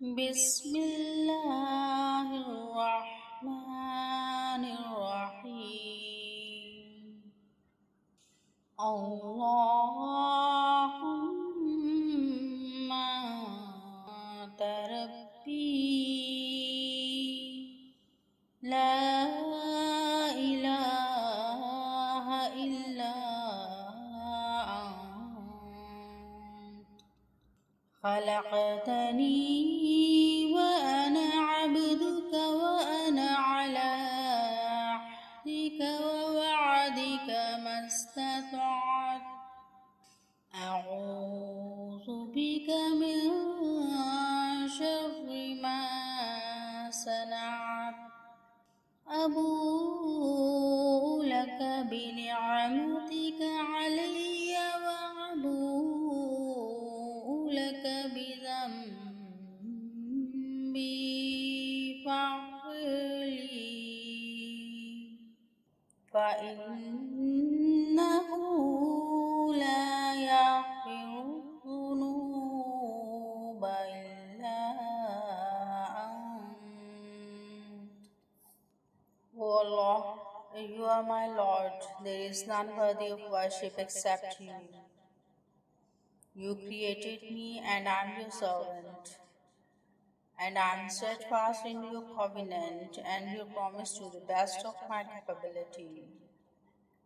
बिस्मिल्लाहिर्रहमानिर्रहीम। अल्लाहुम्मा तरब्बी ला इलाहा इल्ला अंत खलक़तनी व अना अब्दुक व अना अला अहदिक व वअदिक मस्ततअत अऊज़ु बिक मिन शर्रि मा सनअत अबूउ लक बिनिअमतिक अलैय व अबूउ लक बिज़ंबी फ़ग़फ़िरली फ़इन्नहु ला यग़फ़िरुज़्ज़ुनूबा इल्ला अंत। O Allah, you are my Lord, there is none worthy of worship except you. You created me and I am your servant, and I am steadfast in your covenant and your promise to the best of my capability.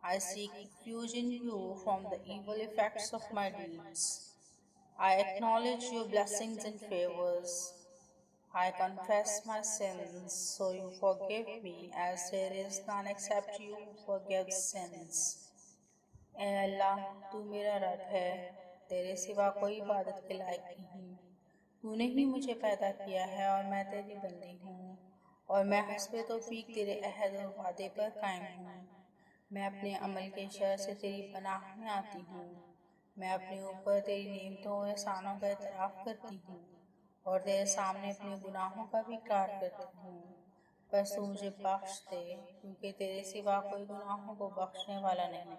I seek refuge in you from the evil effects of my deeds. I acknowledge your blessings and favors. I confess my sins, so you forgive me, as there is none except you who forgives sins. ए अल्लाह, तू मेरा रब है, तेरे सिवा कोई इबादत के लायक नहीं। तूने ही मुझे पैदा किया है और मैं तेरी बंदी हूँ, और मैं हस्बे तौफीक तेरे अहद और वादे पर कायम हूँ। मैं अपने अमल के शर से तेरी पनाह में आती हूँ। मैं अपने ऊपर तेरी नेमतों और एहसानों का इतराफ़ करती हूँ और तेरे सामने अपने गुनाहों का भी इक़रार करती हूँ। बस तू मुझे बख्श दे, क्योंकि तेरे सिवा कोई गुनाहों को बख्शने वाला नहीं।